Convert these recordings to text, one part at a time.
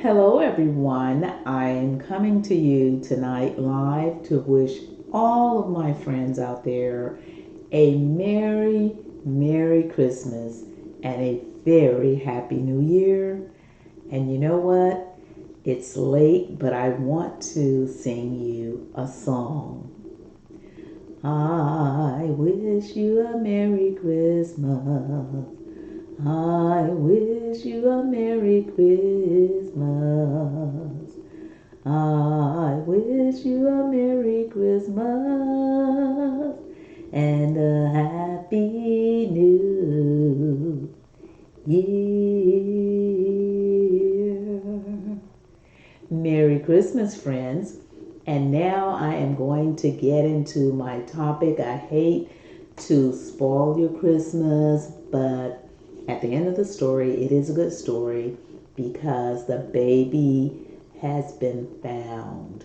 Hello, everyone. I'm coming to you tonight live to wish all of my friends out there a Merry Christmas and a very Happy New Year. And you know what? It's late, but I want to sing you a song. I wish you a Merry Christmas. I wish you a Merry Christmas. I wish you a Merry Christmas and a Happy New Year. Merry Christmas, friends. And now I am going to get into my topic. I hate to spoil your Christmas, but at the end of the story, it is a good story because the baby has been found.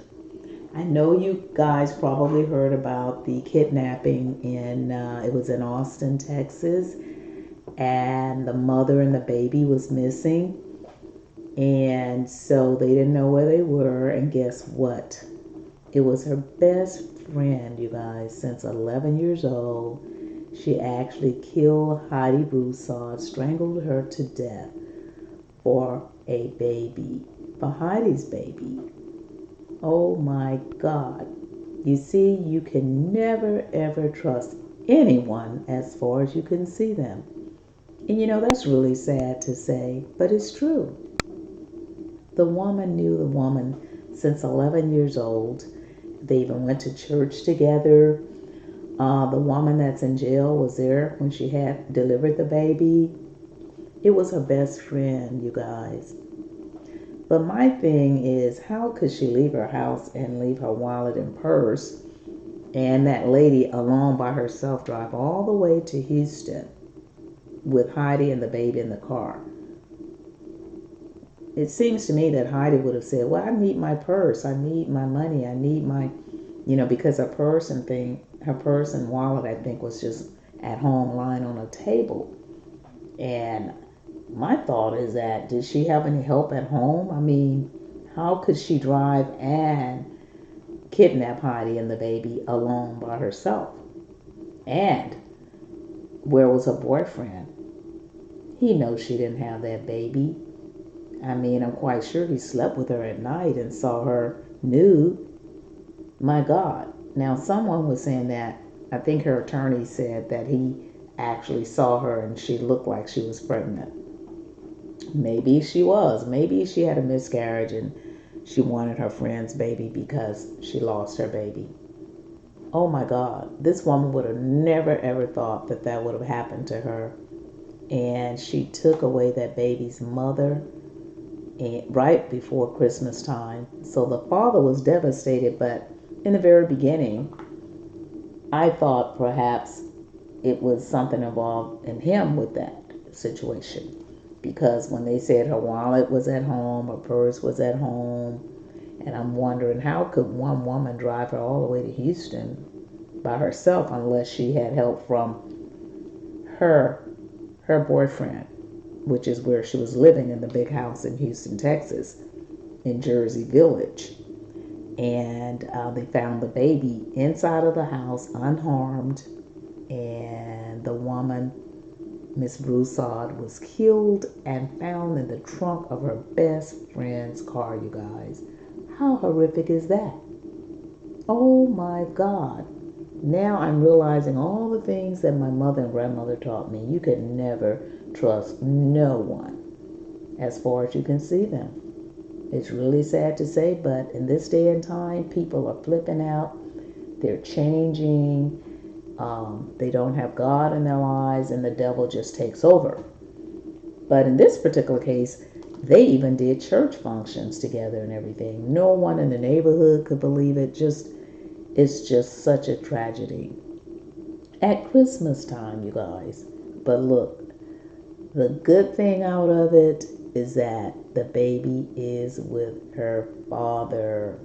I know you guys probably heard about the kidnapping it was in Austin, Texas, and the mother and the baby was missing. And so they didn't know where they were, and guess what? It was her best friend, you guys, since 11 years old. She actually killed Heidi Broussard, strangled her to death for a baby, for Heidi's baby. Oh my God. You see, you can never ever trust anyone as far as you can see them. And you know, that's really sad to say, but it's true. The woman knew the woman since 11 years old. They even went to church together. The woman that's in jail was there when she had delivered the baby. It was her best friend, you guys. But my thing is, how could she leave her house and leave her wallet and purse and that lady alone by herself drive all the way to Houston with Heidi and the baby in the car? It seems to me that Heidi would have said, well, I need my purse, I need my money, I need my, because her purse and wallet, I think, was just at home lying on a table. And my thought is that, did she have any help at home? I mean, how could she drive and kidnap Heidi and the baby alone by herself? And where was her boyfriend? He knows she didn't have that baby. I mean, I'm quite sure he slept with her at night and saw her nude. My God. Now, someone was saying that, I think her attorney said that he actually saw her and she looked like she was pregnant. Maybe she was. Maybe she had a miscarriage and she wanted her friend's baby because she lost her baby. Oh my God. This woman would have never ever thought that that would have happened to her. And she took away that baby's mother right before Christmas time. So the father was devastated, but in the very beginning, I thought perhaps it was something involved in him with that situation. Because when they said her wallet was at home, her purse was at home, and I'm wondering, how could one woman drive her all the way to Houston by herself unless she had help from her boyfriend, which is where she was living, in the big house in Houston, Texas, in Jersey Village. And they found the baby inside of the house unharmed, and the woman, Miss Broussard, was killed and found in the trunk of her best friend's car, you guys. How horrific is that? Oh my God. Now I'm realizing all the things that my mother and grandmother taught me. You could never trust no one as far as you can see them. It's really sad to say, but in this day and time, people are flipping out. They're changing. They don't have God in their lives, and the devil just takes over. But in this particular case, they even did church functions together and everything. No one in the neighborhood could believe it. It's just such a tragedy. At Christmas time, you guys. But look, the good thing out of it is that the baby is with her father.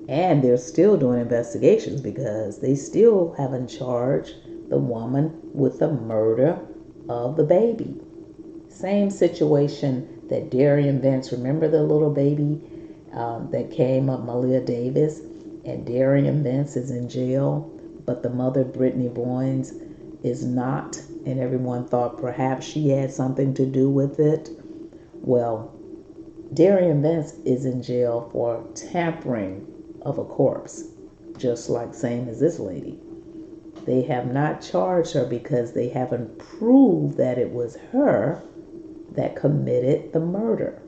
And they're still doing investigations because they still haven't charged the woman with the murder of the baby. Same situation that Darian Vance, remember the little baby that came up, Malia Davis, and Darian Vance is in jail, but the mother, Brittany Boynes, is not, and everyone thought perhaps she had something to do with it. Well, Darian Vance is in jail for tampering of a corpse, just like same as this lady. They have not charged her because they haven't proved that it was her that committed the murder.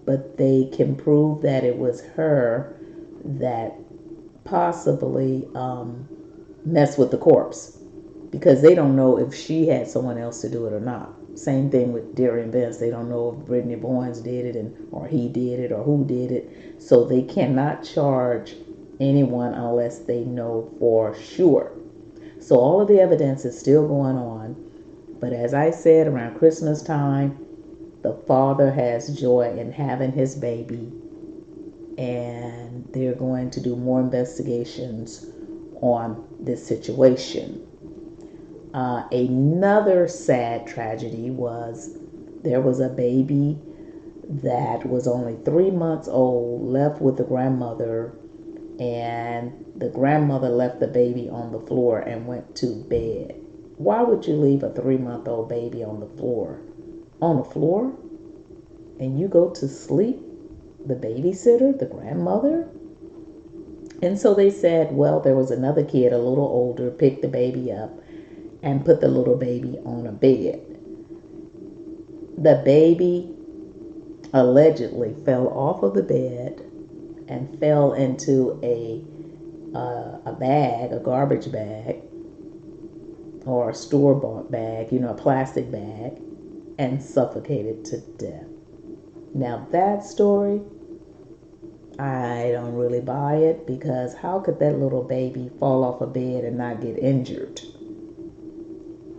But they can prove that it was her that possibly messed with the corpse, because they don't know if she had someone else to do it or not. Same thing with Darian Vance. They don't know if Brittany Boynes did it or he did it or who did it. So they cannot charge anyone unless they know for sure. So all of the evidence is still going on. But as I said, around Christmas time, the father has joy in having his baby. And they're going to do more investigations on this situation. Another sad tragedy was there was a baby that was only 3 months old, left with the grandmother, and the grandmother left the baby on the floor and went to bed. Why would you leave a 3-month-old baby on the floor? On the floor? And you go to sleep? The babysitter, the grandmother? And so they said, well, there was another kid, a little older, picked the baby up and put the little baby on a bed. The baby allegedly fell off of the bed and fell into a bag, a garbage bag, or a store-bought bag, a plastic bag, and suffocated to death. Now that story, I don't really buy it, because how could that little baby fall off a bed and not get injured?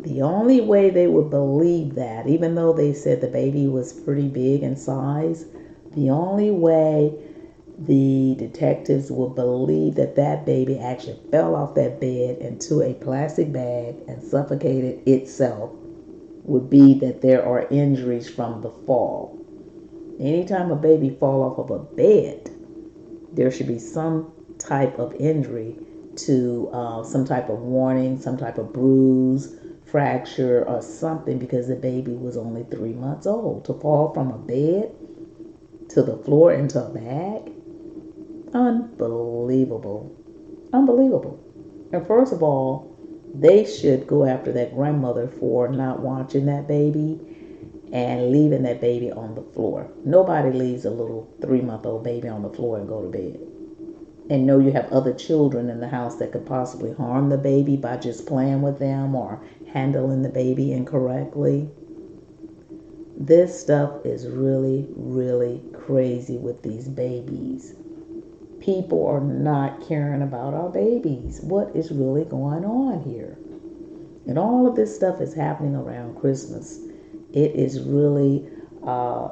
The only way they would believe that, even though they said the baby was pretty big in size, the only way the detectives would believe that that baby actually fell off that bed into a plastic bag and suffocated itself would be that there are injuries from the fall. Anytime a baby fall off of a bed, there should be some type of injury to some type of warning, some type of bruise, fracture, or something, because the baby was only 3 months old. To fall from a bed to the floor into a bag? Unbelievable. Unbelievable. And first of all, they should go after that grandmother for not watching that baby and leaving that baby on the floor. Nobody leaves a little 3-month-old baby on the floor and go to bed. And know you have other children in the house that could possibly harm the baby by just playing with them or handling the baby incorrectly. This stuff is really, really crazy with these babies. People are not caring about our babies. What is really going on here? And all of this stuff is happening around Christmas. It is really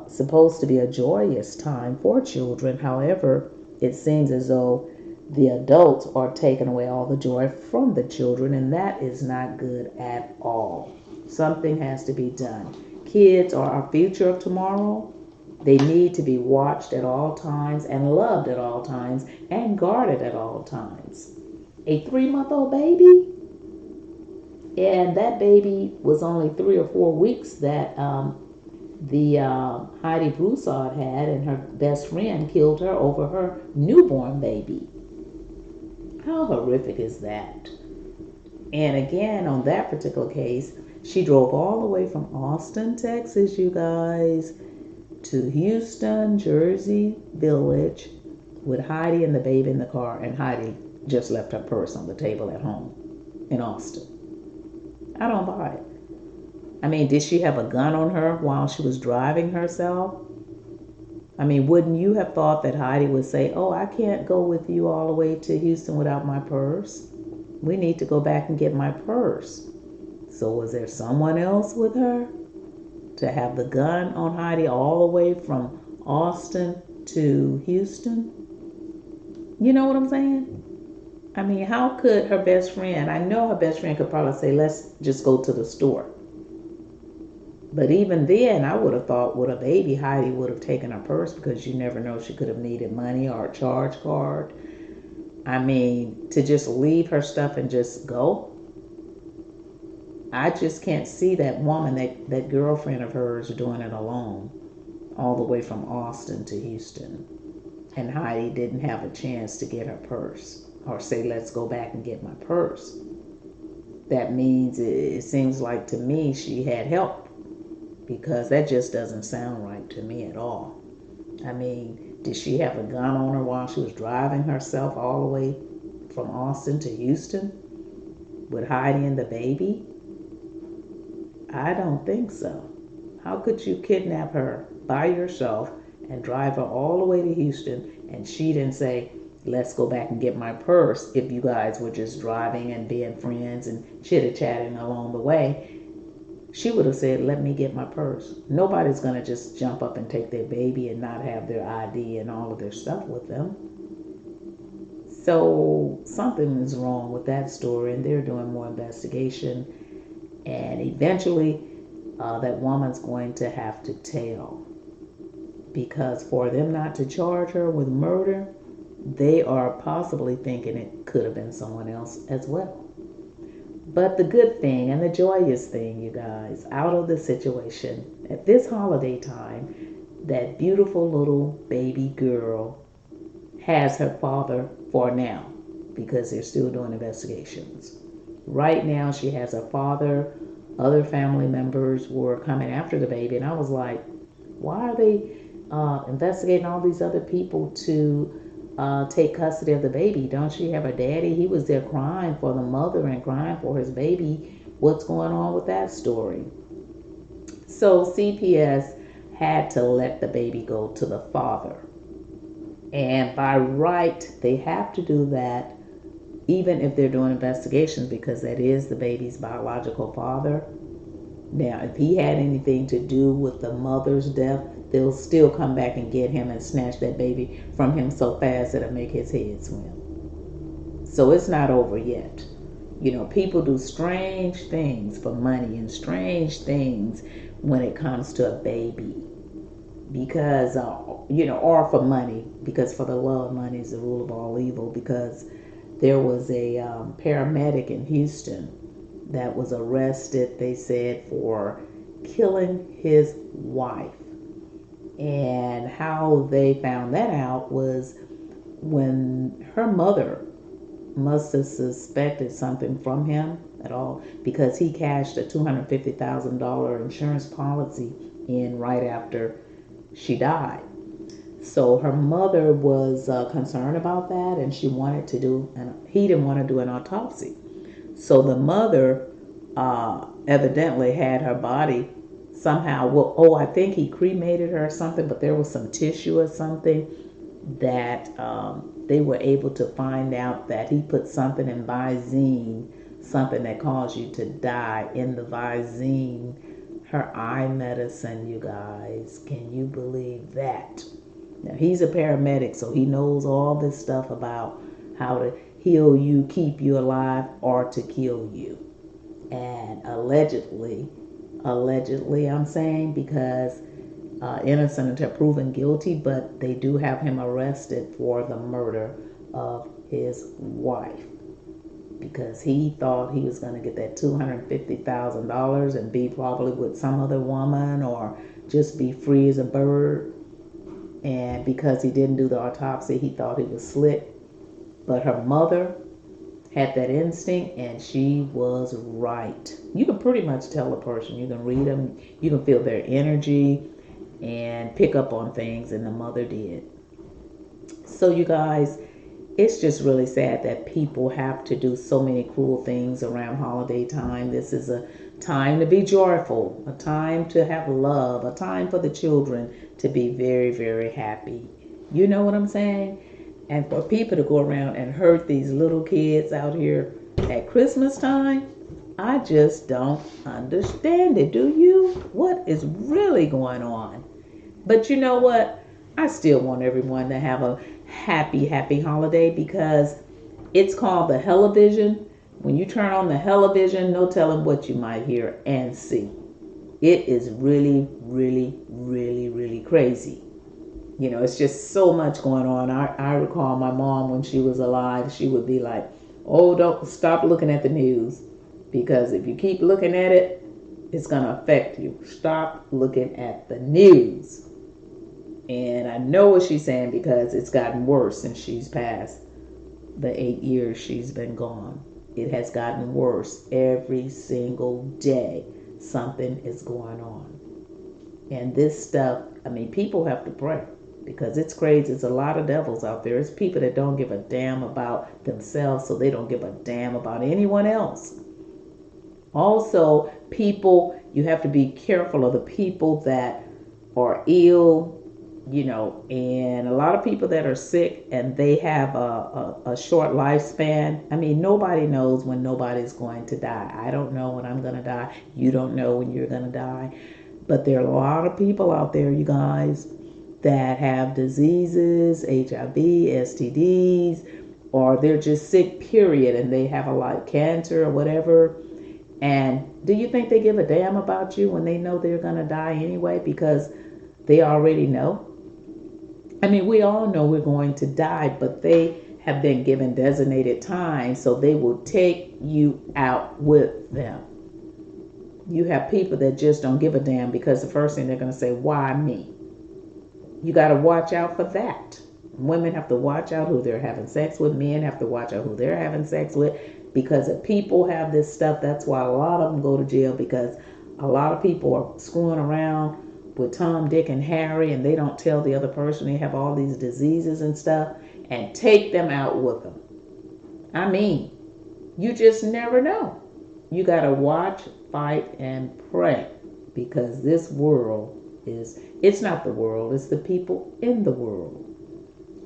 supposed to be a joyous time for children. However, it seems as though the adults are taking away all the joy from the children, and that is not good at all. Something has to be done. Kids are our future of tomorrow. They need to be watched at all times and loved at all times and guarded at all times. A 3-month-old baby? And that baby was only 3 or 4 weeks that the Heidi Broussard had, and her best friend killed her over her newborn baby. How horrific is that? And again, on that particular case, she drove all the way from Austin, Texas, you guys, to Houston, Jersey Village with Heidi and the baby in the car, and Heidi just left her purse on the table at home in Austin. I don't buy it. I mean, did she have a gun on her while she was driving herself? I mean, wouldn't you have thought that Heidi would say, oh, I can't go with you all the way to Houston without my purse. We need to go back and get my purse. So was there someone else with her to have the gun on Heidi all the way from Austin to Houston? You know what I'm saying? I mean, how could her best friend, I know her best friend could probably say, let's just go to the store. But even then, I would have thought with a baby, Heidi would have taken her purse because you never know, she could have needed money or a charge card. I mean, to just leave her stuff and just go, I just can't see that woman, that girlfriend of hers, doing it alone, all the way from Austin to Houston. And Heidi didn't have a chance to get her purse or say, let's go back and get my purse. That means it seems like to me she had help, because that just doesn't sound right to me at all. I mean, did she have a gun on her while she was driving herself all the way from Austin to Houston with Heidi and the baby? I don't think so. How could you kidnap her by yourself and drive her all the way to Houston and she didn't say, let's go back and get my purse, if you guys were just driving and being friends and chitter-chatting along the way? She would have said, let me get my purse. Nobody's going to just jump up and take their baby and not have their ID and all of their stuff with them. So something is wrong with that story, and they're doing more investigation. And eventually, that woman's going to have to tell, because for them not to charge her with murder, they are possibly thinking it could have been someone else as well. But the good thing and the joyous thing, you guys, out of the situation, at this holiday time, that beautiful little baby girl has her father for now, because they're still doing investigations. Right now, she has her father. Other family members were coming after the baby, and I was like, why are they investigating all these other people to take custody of the baby? Don't she have a daddy? He was there crying for the mother and crying for his baby. What's going on with that story? So CPS had to let the baby go to the father. And by right, they have to do that, even if they're doing investigations, because that is the baby's biological father. Now, if he had anything to do with the mother's death, they'll still come back and get him and snatch that baby from him so fast it'll make his head swim. So it's not over yet. You know, people do strange things for money and strange things when it comes to a baby. Because, or for money, because for the love of money is the rule of all evil. Because there was a paramedic in Houston that was arrested, they said, for killing his wife. And how they found that out was when her mother must have suspected something from him at all, because he cashed a $250,000 insurance policy in right after she died. So her mother was concerned about that, and she wanted to do, and he didn't want to do an autopsy. So the mother evidently had her body somehow, I think he cremated her or something, but there was some tissue or something that they were able to find out that he put something in Visine, something that caused you to die, in the Visine, her eye medicine, you guys. Can you believe that? Now, he's a paramedic, so he knows all this stuff about how to heal you, keep you alive, or to kill you. And allegedly I'm saying, because innocent until proven guilty, but they do have him arrested for the murder of his wife, because he thought he was going to get that $250,000 and be probably with some other woman or just be free as a bird. And because he didn't do the autopsy, he thought he was slick. But her mother had that instinct, and she was right. You can pretty much tell a person. You can read them. You can feel their energy and pick up on things, and the mother did. So you guys, it's just really sad that people have to do so many cruel things around holiday time. This is a time to be joyful, a time to have love, a time for the children to be very, very happy. You know what I'm saying? And for people to go around and hurt these little kids out here at Christmas time, I just don't understand it. Do you? What is really going on? But you know what? I still want everyone to have a happy, happy holiday, because it's called the Helivision. When you turn on the Helivision, no telling what you might hear and see. It is really, really, really, really crazy. You know, it's just so much going on. I recall my mom when she was alive, she would be like, oh, don't stop looking at the news, because if you keep looking at it, it's going to affect you. Stop looking at the news. And I know what she's saying because it's gotten worse since she's passed the 8 years she's been gone. It has gotten worse every single day. Something is going on. And this stuff, I mean, people have to pray because it's crazy. There's a lot of devils out there. It's people that don't give a damn about themselves, so they don't give a damn about anyone else. Also, people, you have to be careful of the people that are ill, you know, and a lot of people that are sick and they have a short lifespan. I mean, nobody knows when nobody's going to die. I don't know when I'm going to die. You don't know when you're going to die. But there are a lot of people out there, you guys, that have diseases, HIV, STDs, or they're just sick, period, and they have a lot, cancer or whatever. And do you think they give a damn about you when they know they're going to die anyway because they already know? I mean, we all know we're going to die, but they have been given designated time, so they will take you out with them. You have people that just don't give a damn because the first thing they're going to say, why me? You got to watch out for that. Women have to watch out who they're having sex with. Men have to watch out who they're having sex with, because if people have this stuff, that's why a lot of them go to jail, because a lot of people are screwing around with Tom, Dick, and Harry, and they don't tell the other person they have all these diseases and stuff, and take them out with them. I mean, you just never know. You got to watch, fight, and pray, because this world is, it's not the world, it's the people in the world.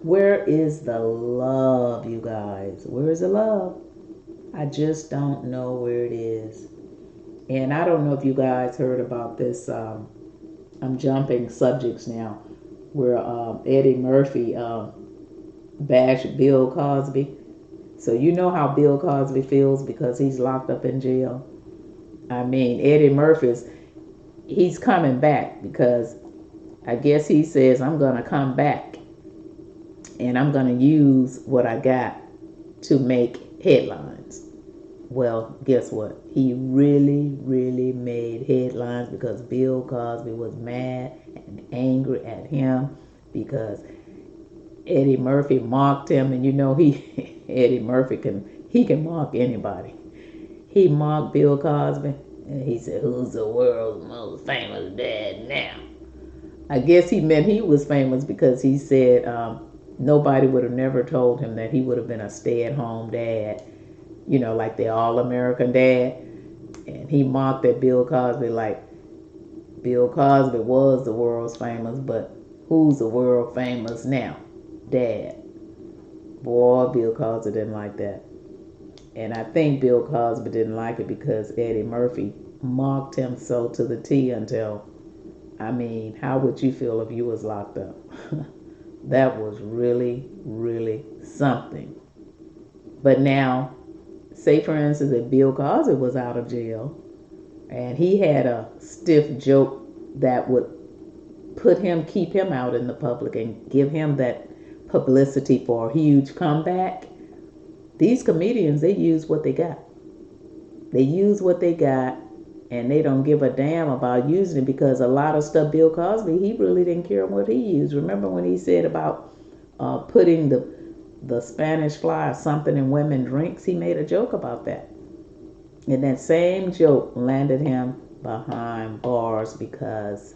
Where is the love, you guys? Where is the love? I just don't know where it is. And I don't know if you guys heard about this. I'm jumping subjects now, where Eddie Murphy bashed Bill Cosby. So you know how Bill Cosby feels because he's locked up in jail. I mean, Eddie Murphy's, he's coming back because I guess he says, I'm going to come back and I'm going to use what I got to make headlines. Well, guess what? He really, really made headlines because Bill Cosby was mad and angry at him because Eddie Murphy mocked him, and you know Eddie Murphy can mock anybody. He mocked Bill Cosby, and he said, "Who's the world's most famous dad now?" I guess he meant he was famous because he said nobody would have never told him that he would have been a stay-at-home dad. You know, like the all-American dad. And he mocked at Bill Cosby like Bill Cosby was the world's famous, but who's the world famous now? Dad. Boy, Bill Cosby didn't like that. And I think Bill Cosby didn't like it because Eddie Murphy mocked him so to the T until, I mean, how would you feel if you was locked up? That was really, really something. But now, say for instance that Bill Cosby was out of jail and he had a stiff joke that would keep him out in the public and give him that publicity for a huge comeback. These comedians, they use what they got. They use what they got, and they don't give a damn about using it, because a lot of stuff Bill Cosby, he really didn't care what he used. Remember when he said about putting the Spanish fly or something in women drinks? He made a joke about that. And that same joke landed him behind bars because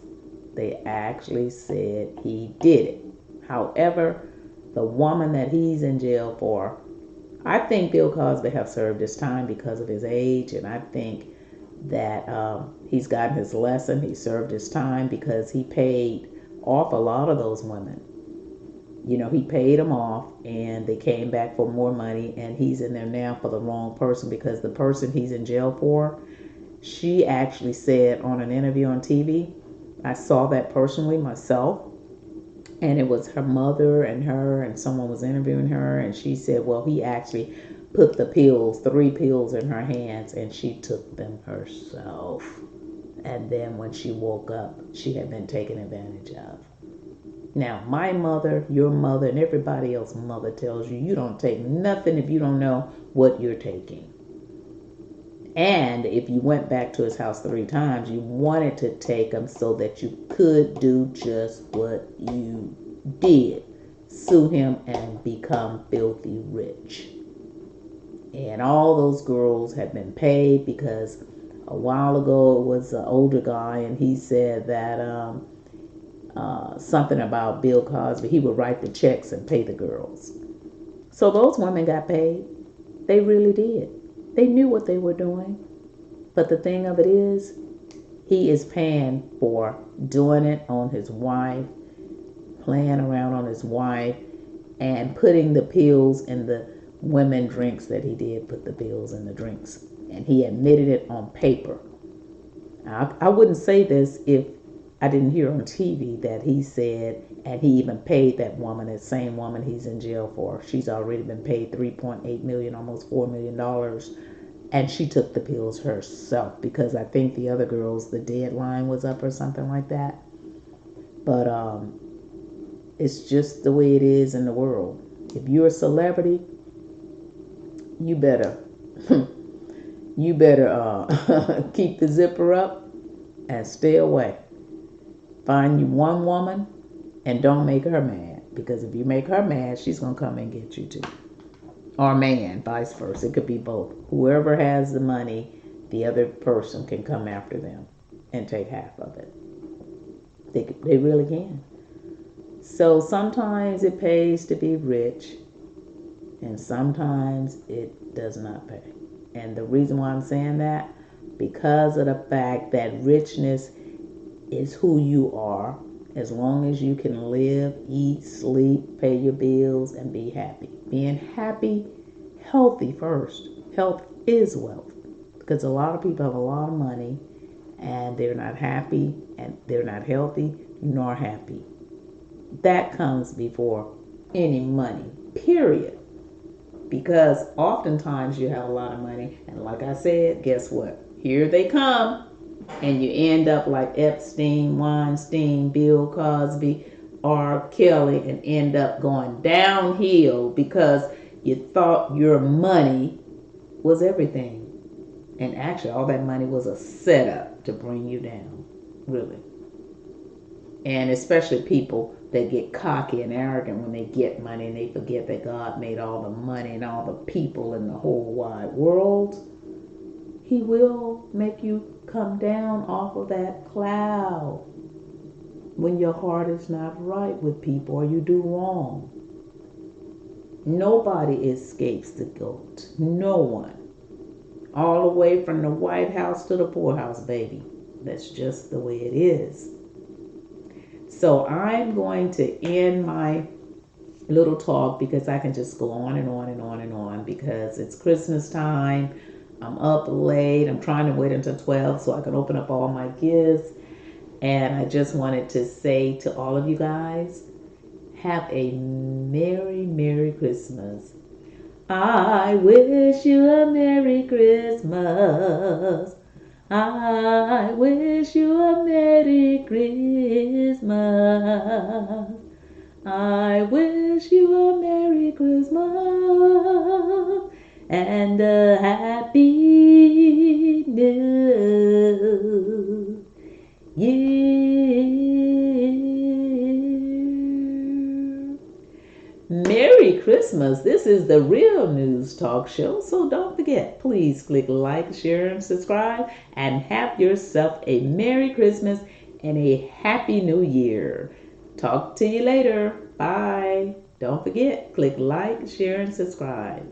they actually said he did it. However, the woman that he's in jail for, I think Bill Cosby have served his time because of his age, and I think that he's gotten his lesson. He served his time because he paid off a lot of those women. You know, he paid them off and they came back for more money, and he's in there now for the wrong person, because the person he's in jail for, she actually said on an interview on TV, I saw that personally myself, and it was her mother and her, and someone was interviewing her, and she said, well, he actually put the pills, 3 pills in her hands, and she took them herself. And then when she woke up, she had been taken advantage of. Now, my mother, your mother, and everybody else's mother tells you you don't take nothing if you don't know what you're taking. And if you went back to his house 3 times, you wanted to take him so that you could do just what you did. Sue him and become filthy rich. And all those girls had been paid because a while ago it was an older guy and he said that something about Bill Cosby. He would write the checks and pay the girls. So those women got paid. They really did. They knew what they were doing. But the thing of it is, he is paying for doing it on his wife, playing around on his wife, and putting the pills in the women drinks that he did put the pills in the drinks. And he admitted it on paper. I wouldn't say this if I didn't hear on TV that he said, and he even paid that woman, that same woman he's in jail for. She's already been paid $3.8 million, almost $4 million. And she took the pills herself because I think the other girls, the deadline was up or something like that. But it's just the way it is in the world. If you're a celebrity, you better keep the zipper up and stay away. Find you one woman and don't make her mad, because if you make her mad, she's going to come and get you too. Or man, vice versa. It could be both. Whoever has the money, the other person can come after them and take half of it. They really can. So sometimes it pays to be rich, and sometimes it does not pay. And the reason why I'm saying that, because of the fact that richness is who you are, as long as you can live, eat, sleep, pay your bills, and be happy. Being happy, healthy first. Health is wealth. Because a lot of people have a lot of money and they're not happy and they're not healthy nor happy. That comes before any money, period. Because oftentimes you have a lot of money, and like I said, guess what? Here they come. And you end up like Epstein, Weinstein, Bill Cosby, R. Kelly, and end up going downhill because you thought your money was everything. And actually, all that money was a setup to bring you down, really. And especially people that get cocky and arrogant when they get money and they forget that God made all the money and all the people in the whole wide world. He will make you come down off of that cloud when your heart is not right with people or you do wrong. Nobody escapes the GOAT. No one. All the way from the White House to the poorhouse, baby. That's just the way it is. So I'm going to end my little talk because I can just go on and on and on and on because it's Christmas time. I'm up late. I'm trying to wait until 12 so I can open up all my gifts. And I just wanted to say to all of you guys, have a Merry, Merry Christmas. I wish you a Merry Christmas. I wish you a Merry Christmas. I wish you a Merry Christmas and a Happy New Year. Merry Christmas. This is the Real News Talk Show. So don't forget, please click like, share, and subscribe. And have yourself a Merry Christmas and a Happy New Year. Talk to you later. Bye. Don't forget, click like, share, and subscribe.